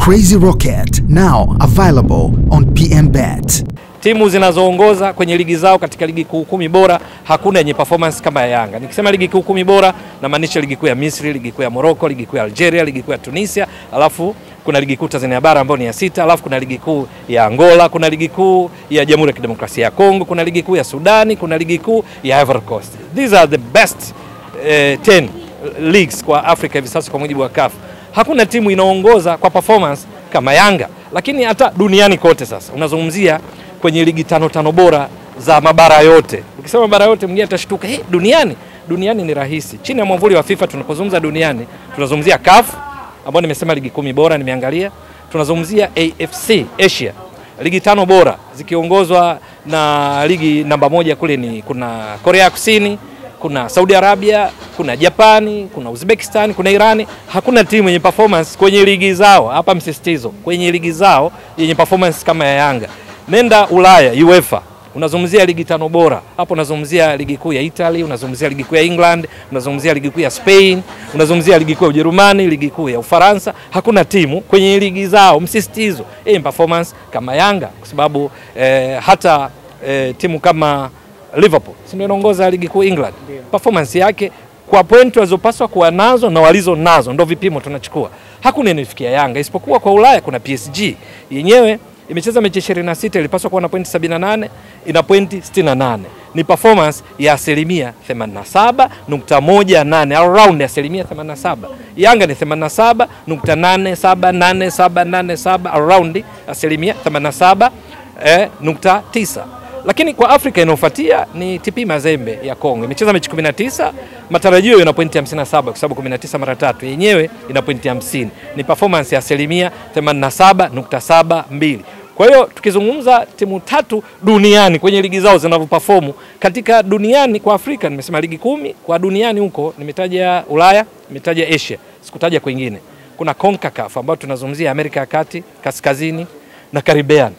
Crazy Rocket, now available on PMBet. Timu zinazoongoza kwenye ligi zao katika ligi kuu 10 bora hakuna yenye performance kama ya Yanga. Nikisema ligi kuu 10 bora na maanisha ligi kuu ya Misri, ligi kuu ya Morocco, ligi kuu ya Algeria, ligi kuu ya Tunisia, alafu kuna ligi kuu Tanzania bara ambayo ni ya 6, alafu kuna ligi kuu ya Angola, kuna ligi kuu ya Jamhuri ya Kidemokrasia ya Kongo, kuna ligi kuu ya Sudani, kuna ligi kuu ya Ivory Coast. These are the best 10 leagues kwa Afrika hivi sasa kwa mujibu wa CAF. Hakuna timu inaongoza kwa performance kama Yanga, lakini hata duniani kote sasa unazungumzia kwenye ligi 5 bora za mabara yote. Ukisema mabara yote mwingine atashtuka, duniani ni rahisi. Chini ya mwavuli wa FIFA tunapozungumza duniani, tunazungumzia CAF ambao nimesema ligi 10 bora nimeangalia. Tunazungumzia AFC Asia, ligi 5 bora zikiongozwa na ligi namba 1 kule ni kuna Korea Kusini, kuna Saudi Arabia, kuna Japani, kuna Uzbekistan, kuna Irani. Hakuna timu yenye performance kwenye ligi zao, hapa msisitizo, kwenye ligi zao yenye performance kama ya Yanga. Nenda Ulaya, UEFA, unazungumzia ligi 5 bora. Hapo unazungumzia ligi kuu ya Italy, unazungumzia ligi kuu ya England, unazungumzia ligi kuu ya Spain, unazungumzia ligi kuu ya Ujerumani, ligi kuu ya Ufaransa. Hakuna timu kwenye ligi zao msisitizo performance kama Yanga, kwa sababu hata timu kama Liverpool si ndio inaongoza ligi kuu England. Performance yake kwa point walizopaswa kuwa nazo na walizo nazo ndio vipimo tunachukua. Hakuna inafikia Yanga, isipokuwa kwa Ulaya kuna PSG. Yenyewe imecheza mechi 26, ilipaswa kuwa na pointi 78, ina pointi 68. Ni performance ya 87.18, around ya 87. Yanga ni 87.878787, around 87.9. Lakini kwa Afrika inayofuatia ni TP Mazembe ya Kongo. Imecheza mechi 19, matarajio ina pointi 57 kwa sababu 19 mara 3. Yenyewe ina pointi 50. Ni performance ya 87.72. Kwa hiyo tukizungumza timu 3 duniani kwenye ligi zao zinavyoperform katika duniani, kwa Afrika nimesema ligi 10, kwa duniani huko nimetaja Ulaya, nimetaja Asia, sikutaja kwingine. Kuna CONCACAF ambayo tunazungumzia Amerika ya Kati, Kaskazini na Caribbean.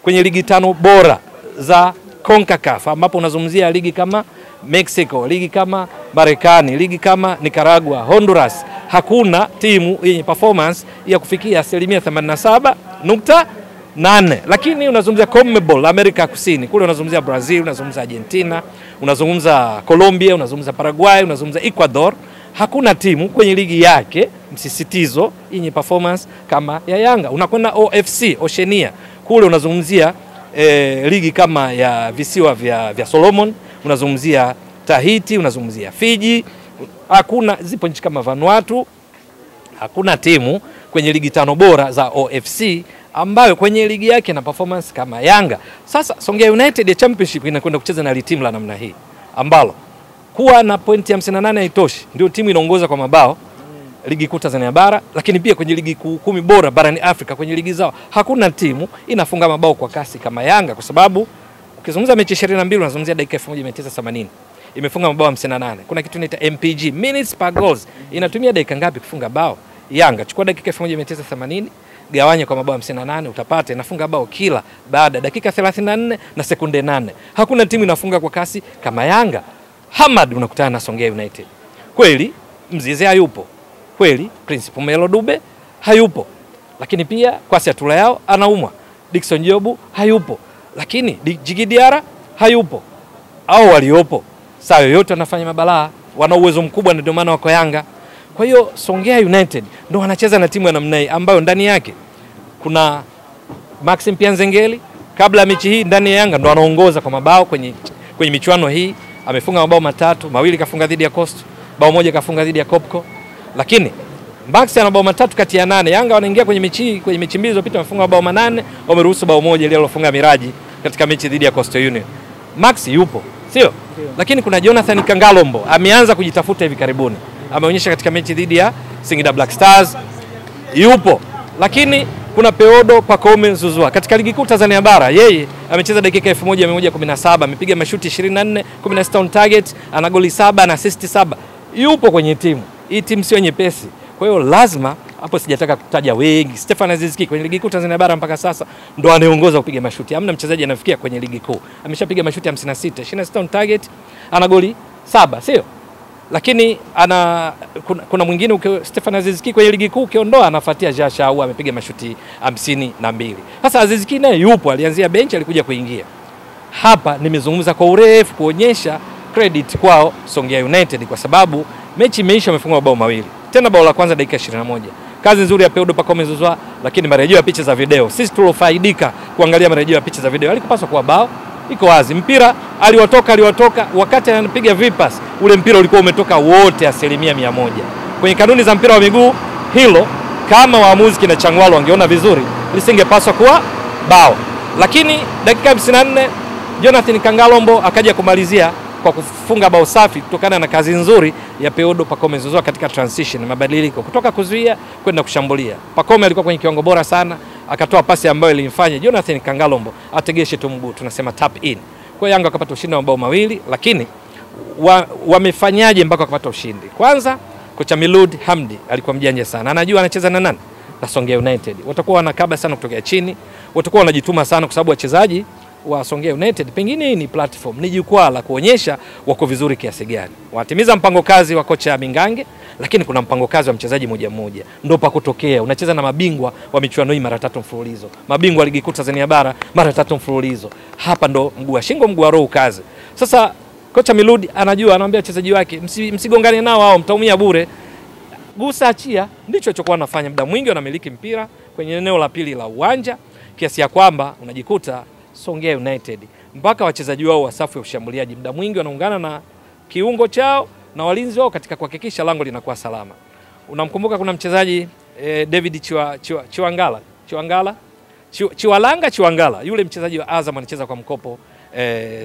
Kwenye ligi 5 bora za CONCACAF ambapo unazungumzia ligi kama Mexico, ligi kama Marekani, ligi kama Nicaragua, Honduras, hakuna timu yenye performance ya kufikia 87.8. Lakini unazungumzia CONMEBOL, Amerika Kusini, kule unazungumzia Brazil, unazungumza Argentina, unazungumza Colombia, unazungumza Paraguay, unazungumza Ecuador. Hakuna timu kwenye ligi yake msisitizo yenye performance kama ya Yanga. Unakwenda OFC, Oceania, kule unazungumzia ligi kama ya visiwa vya Solomon, unazungumzia Tahiti, unazungumzia Fiji. Hakuna, zipo nchi kama Vanuatu. Hakuna timu kwenye ligi 5 bora za OFC ambayo kwenye ligi yake na performance kama Yanga. Sasa Songea United ya Championship inakwenda kucheza na timu la namna hii ambalo kuwa na pointi 58 haitoshi, ndio timu inaongoza kwa mabao ligi kuu Tanzania bara, lakini pia kwenye ligi kuu 10 bora barani Afrika kwenye ligi zao hakuna timu inafunga mabao kwa kasi kama Yanga, kwa sababu ukizungumza mechi 22 unazungumzia dakika 1980 imefunga mabao 58. Kuna kitu inaitwa MPG, minutes per goals, inatumia dakika ngapi kufunga bao? Yanga chukua dakika 1980 gawanya kwa mabao 58 utapata inafunga bao kila baada dakika 34 na sekunde 8. Hakuna timu inafunga kwa kasi kama Yanga. Hamad unakutana na Songea United. Kweli Mzize hayupo, kweli Principal Melo Dube hayupo, lakini pia Kwasi Atula yao anaumwa, Dickson Jobu hayupo, lakini Djigui Diarra hayupo. Au waliopo saa yoyote wanafanya mabalaa, wana uwezo mkubwa ndio maana wako Yanga. Kwa hiyo Songea United ndio wanacheza na timu ya namna hii ambayo ndani yake kuna Maxim Pianzengeli. Kabla ya mechi hii ndani ya Yanga ndio anaongoza kwa mabao kwenye michuano hii, amefunga mabao 3, mawili kafunga dhidi ya Coast, bao moja kafunga dhidi ya Kopko. Lakini Maxi ana bao 3 kati ya 8. Yanga wanaingia kwenye mechi mbili zilizopita wamefunga mabao 8, wameruhusu bao moja ile alilofunga Miraji katika mechi dhidi ya Coastal Union. Maxi yupo, sio? Lakini kuna Jonathan Kangalombo ameanza kujitafuta hivi karibuni. Ameonyesha katika mechi dhidi ya Singida Black Stars yupo. Lakini kuna Peodo Pacome Zouzoua katika ligi kuu Tanzania bara, yeye amecheza dakika 1117, amepiga mashuti 24, 16 on target, ana goli 7 na assist 7. Yupo kwenye timu. Hii timu sio nyepesi. Kwa hiyo lazima hapo, sijataka kutaja wengi. Stefan Azizki kwenye ligi kuu Tanzania bara mpaka sasa ndo anaongoza kupiga mashuti. Hamna mchezaji anafikia kwenye ligi kuu. Ameshapiga mashuti 56, 26 on target, ana goli 7, sio? lakini kuna mwingine Stefan Aziz Ki kwenye ligi kuu ukiondoa anafuatia Jasha au amepiga mashuti 52. Sasa Aziz Ki naye yupo, alianzia bench alikuja kuingia. Hapa nimezungumza kwa urefu kuonyesha credit kwao Songea United kwa sababu mechi imeisha, wamefunga mabao mawili. Tena bao la kwanza dakika 21. Kazi nzuri ya Pedro Pacome Zouzoua, lakini marejeo ya picha za video. Sisi tulofaidika kuangalia marejeo ya picha za video, alikupaswa kuwa bao. Iko wazi. Mpira aliwatoka wakati anapiga vipas, ule mpira ulikuwa umetoka wote 100%. Kwenye kanuni za mpira wa miguu hilo, kama waamuzi kina Changwalo wangeona vizuri, lisingepaswa kuwa bao. Lakini dakika 54 Jonathan Kangalombo akaja kumalizia kwa kufunga bao safi kutokana na kazi nzuri ya Pedro Pacome Zouzoua katika transition, mabadiliko kutoka kuzuia kwenda kushambulia. Pacome alikuwa kwenye kiwango bora sana, akatoa pasi ambayo ilimfanya Jonathan Kangalombo ategeshe tu mguu, tunasema tap in. Kwa Yanga akapata ushindi wa mabao mawili, lakini wamefanyaje mpaka wakapata ushindi? Kwanza kocha Milud Hamdi alikuwa mjanja sana. Anajua anacheza na nani? Na Songea United. Watakuwa wanakaba sana kutoka chini, watakuwa wanajituma sana kwa sababu wachezaji wa Songea United pengine ni platform, ni jukwaa la kuonyesha wako vizuri kiasi gani. Watimiza mpango kazi wa kocha Mingange, lakini kuna mpango kazi wa mchezaji mmoja mmoja. Ndio pa kutokea. Unacheza na mabingwa wa michuano hii mara 3 mfululizo. Mabingwa ligi kuu Tanzania bara mara 3 mfululizo. Hapa ndo mguu wa shingo, mguu wa roho kazi. Sasa kocha Miludi anajua, anawaambia wachezaji wake msigongane nao hao, mtaumia bure. Gusa achia, ndicho alichokuwa anafanya. Muda mwingi wanamiliki mpira kwenye eneo la pili la uwanja, kiasi ya kwamba unajikuta Songea United mpaka wachezaji wao wa safu ya ushambuliaji muda mwingi wanaungana na kiungo chao na walinzi wao katika kuhakikisha lango linakuwa salama. Unamkumbuka kuna mchezaji David Chiwangala, yule mchezaji wa Azam anacheza kwa mkopo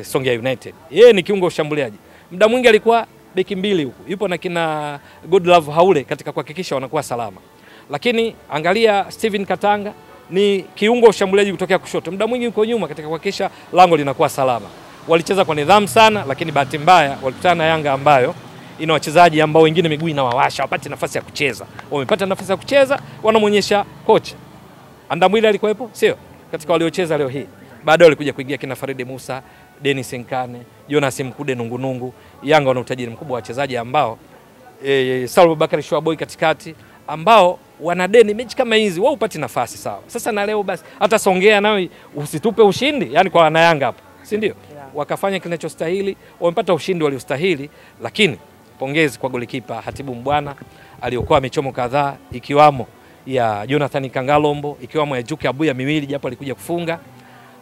Songea United. Yeye ni kiungo ushambuliaji. Muda mwingi alikuwa beki mbili huku. Yupo na kina Godlove Haule katika kuhakikisha wanakuwa salama. Lakini angalia Steven Katanga ni kiungo ushambuliaji kutokea kushoto. Muda mwingi yuko nyuma katika kuhakikisha lango linakuwa salama. Walicheza kwa nidhamu sana, lakini bahati mbaya walikutana na Yanga ambayo ina wachezaji ambao wengine miguu inawawasha, wapate nafasi ya kucheza. Wamepata nafasi ya kucheza, wanamuonyesha kocha. Andamwile alikuwepo, sio? Katika waliocheza leo hii. Baadaye walikuja kuingia kina Farid Musa, Dennis Nkane, Jonas Mkude Nungunungu. Yanga wana utajiri mkubwa wa wachezaji ambao Salvo Bakari Shwaboy katikati ambao wanadeni mechi kama hizi wao upati nafasi sawa. Sasa na leo basi hata Songea nayo usitupe ushindi, yani kwa wana Yanga hapa, si ndio? Yeah. Wakafanya kinachostahili, wamepata ushindi waliostahili, lakini pongezi kwa golikipa Hatibu Mbwana aliyokuwa amechomo kadhaa, ikiwamo ya Jonathan Kangalombo, ikiwamo ya Juke Abuya miwili japo alikuja kufunga,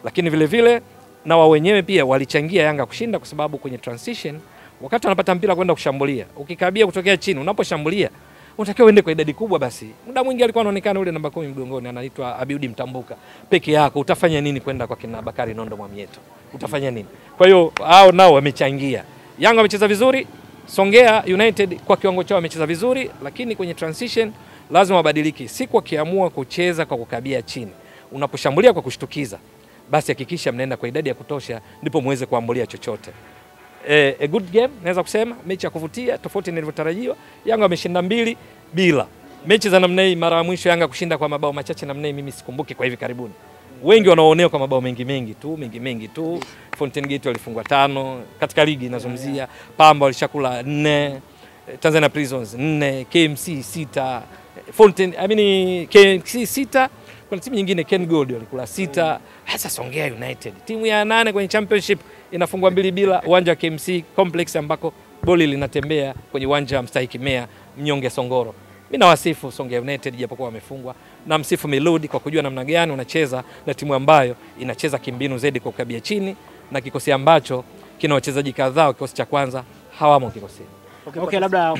lakini vile vile na wao wenyewe pia walichangia Yanga kushinda kwa sababu kwenye transition wakati wanapata mpira kwenda kushambulia, ukikabia kutokea chini unaposhambulia unatakiwa uende kwa idadi kubwa. Basi muda mwingi alikuwa anaonekana ule namba 10 mgongoni anaitwa Abiudi Mtambuka peke yako, utafanya nini kwenda kwa kina Bakari Nondo Mwamieto, utafanya nini? Kwa hiyo hao nao wamechangia. Yanga wamecheza vizuri, Songea United kwa kiwango chao wamecheza vizuri, lakini kwenye transition lazima wabadiliki. Si kwa kiamua kucheza kwa kukabia chini, unaposhambulia kwa kushtukiza basi hakikisha mnaenda kwa idadi ya kutosha, ndipo muweze kuambulia chochote. A good game naweza kusema, mechi ya kuvutia tofauti nilivyotarajiwa. Yanga wameshinda 2-0. Mechi za namna hii mara ya mwisho Yanga kushinda kwa mabao machache namna hii mimi sikumbuki kwa hivi karibuni. Wengi wanaoonea kwa mabao mengi tu. Fountain Gate walifungwa 5 katika ligi nazungumzia. Pamba walishakula 4, Tanzania Prisons 4, KMC 6, KMC 6. Kuna timu nyingine Ken Gold walikula 6. Hasa Songea United timu ya 8 kwenye championship inafungwa 2-0 uwanja wa KMC Complex ambako boli linatembea kwenye uwanja mstahiki Mea Mnyonge Songoro. Mimi nawasifu Songea United japokuwa wamefungwa, na msifu Miludi kwa kujua namna gani unacheza na timu ambayo inacheza kimbinu zaidi kwa kukabia chini na kikosi ambacho kina wachezaji kadhaa kikosi cha kwanza hawamo kikosini. Okay, labda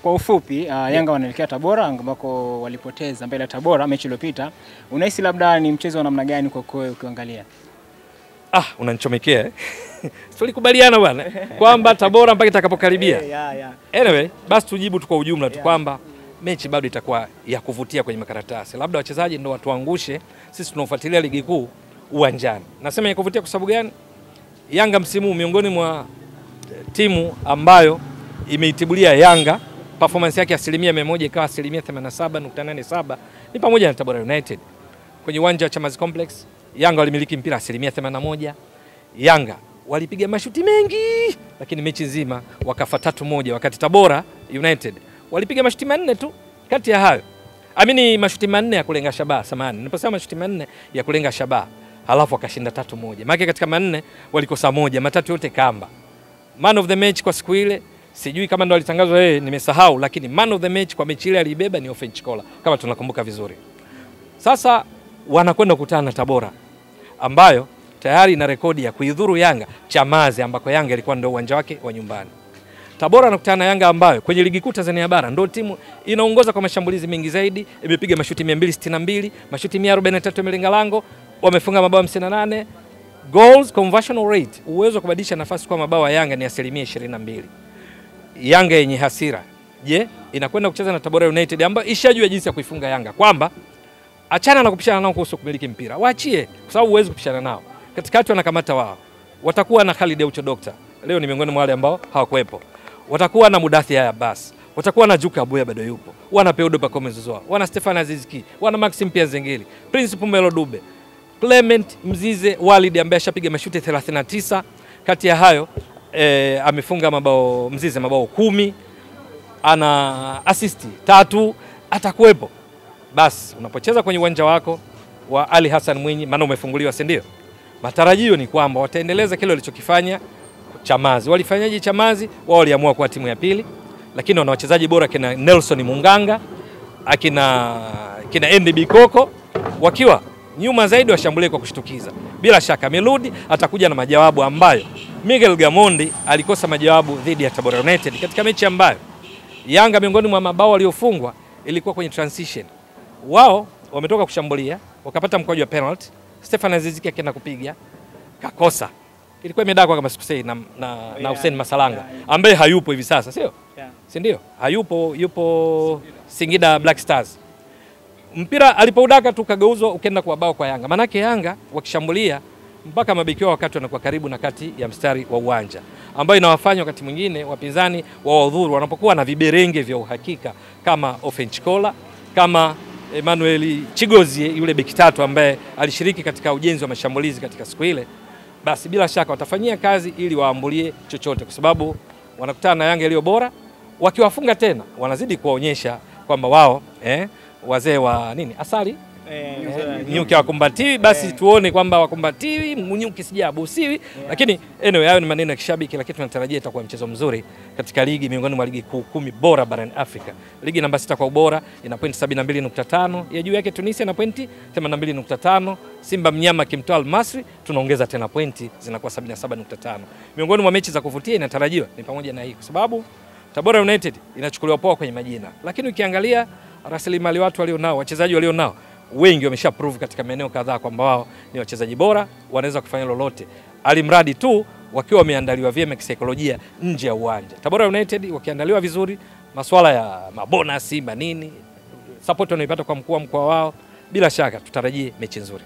kwa ufupi Yanga wanaelekea Tabora ambako walipoteza mbele ya Tabora mechi iliyopita. Unahisi labda ni mchezo wa namna gani kwa ukiangalia? Unanichomekea tulikubaliana bwana kwamba Tabora mpaka itakapokaribia. Anyway, basi tujibu tu kwa ujumla tu kwamba mechi bado itakuwa ya kuvutia kwenye makaratasi. Labda wachezaji ndio watuangushe sisi tunaofuatilia ligi kuu uwanjani. Nasema ya kuvutia kwa sababu gani? Yanga msimu miongoni mwa timu ambayo imeitibulia Yanga performance yake 100% ikawa 87.87 ni pamoja na Tabora United. Kwenye uwanja wa Chamazi Complex Yanga walimiliki mpira 81%. Yanga walipiga mashuti mengi, lakini mechi nzima wakafa 3-1, wakati Tabora United walipiga mashuti 4 tu kati ya hayo. Amini mashuti 4 ya kulenga shabaha, samahani. Ninaposema mashuti 4 ya kulenga shabaha, halafu wakashinda 3-1. Maana katika 4 walikosa 1, matatu yote kamba. Man of the match kwa siku ile, sijui kama ndo alitangazwa yeye, nimesahau, lakini man of the match kwa mechi ile alibeba ni Ofen Chikola, kama tunakumbuka vizuri. Sasa wanakwenda kukutana na Tabora ambayo tayari ina rekodi ya kuidhuru Yanga Chamazi, ambako Yanga ilikuwa ndio uwanja wake wa nyumbani. Tabora anakutana na Yanga ambayo kwenye ligi kuu Tanzania bara ndio timu inaongoza kwa mashambulizi mengi zaidi, imepiga mashuti 262, mashuti 143 yamelenga lango, wamefunga mabao 58. Goals conversion rate, uwezo wa kubadilisha nafasi kwa mabao ya Yanga ni 22%. Yanga yenye hasira, je, inakwenda kucheza na Tabora United ambayo ishajua jinsi ya kuifunga Yanga, kwamba achana na kupishana nao kuhusu kumiliki mpira, waachie, kwa sababu huwezi kupishana nao. Katikati wanakamata wao, watakuwa na Khalid Aucho Doctor, leo ni miongoni mwa wale ambao hawakuepo. Watakuwa na Mudathi Abbas, watakuwa na Juka Abuya bado yupo, wana Peudo Pacome Zouzoua, wana Stefan Azizki, wana Maxim Pia Zengeli, Prince Pumelo Dube, Clement Mzize Walid ambaye ashapiga mashuti 39, kati ya hayo amefunga mabao Mzize mabao 10, ana assist 3, atakuepo. Basi unapocheza kwenye uwanja wako wa Ali Hassan Mwinyi, maana umefunguliwa, si ndio? Matarajio ni kwamba wataendeleza kile walichokifanya Chamazi. Walifanyaje Chamazi? Wao waliamua kuwa timu ya pili, lakini wana wachezaji bora kina Nelson Munganga, kina NDB Koko, wakiwa nyuma zaidi washambulie kwa kushtukiza. Bila shaka Meludi atakuja na majawabu ambayo Miguel Gamondi alikosa majawabu dhidi ya Tabora United katika mechi ambayo Yanga miongoni mwa mabao waliofungwa ilikuwa kwenye transition. Wao wametoka kushambulia, wakapata mkwaju wa penalty, Stefan Aziziki akaenda kupiga, kakosa. Ilikuwa imedakwa kama sikusei na Hussein Masalanga ambaye hayupo hivi sasa, sio? Si ndio? Hayupo, yupo Singida Black Stars. Mpira alipoudaka tu kageuzwa ukaenda kwa bao kwa Yanga. Manake Yanga wakishambulia mpaka mabeki wao wakati wanakuwa karibu na kati ya mstari wa uwanja, ambayo inawafanya wakati mwingine wapinzani wawadhuru wanapokuwa na viberenge vya uhakika kama Ofen Chikola, kama Emmanuel Chigozie, yule beki tatu ambaye alishiriki katika ujenzi wa mashambulizi katika siku ile. Basi bila shaka watafanyia kazi ili waambulie chochote, kwa sababu wanakutana na Yanga iliyo bora. Wakiwafunga tena wanazidi kuwaonyesha kwamba wao wazee wa nini asali nyuki wakumbatiwi. Basi tuone kwamba wakumbatiwi, mnyuki sijabusiwi. Lakini anyway, hayo ni maneno ya kishabiki, lakini tunatarajia itakuwa mchezo mzuri katika ligi miongoni mwa ligi kuu 10 bora barani Afrika. Ligi namba 6 kwa ubora ina pointi 72.5, ya juu yake Tunisia na pointi 82.5. Simba Mnyama kimtoa Al-Masri tunaongeza tena pointi zinakuwa 77.5. Miongoni mwa mechi za kuvutia inatarajiwa ni pamoja na hii, kwa sababu Tabora United inachukuliwa poa kwenye majina, lakini ukiangalia rasilimali watu walionao, wachezaji walionao, wengi wamesha prove katika maeneo kadhaa kwamba wao ni wachezaji bora, wanaweza kufanya lolote alimradi tu wakiwa wameandaliwa vyema kisaikolojia nje ya uwanja. Tabora United wakiandaliwa vizuri, masuala ya mabonasi manini, support wanaipata kwa mkuu wa mkoa wao, bila shaka tutarajie mechi nzuri.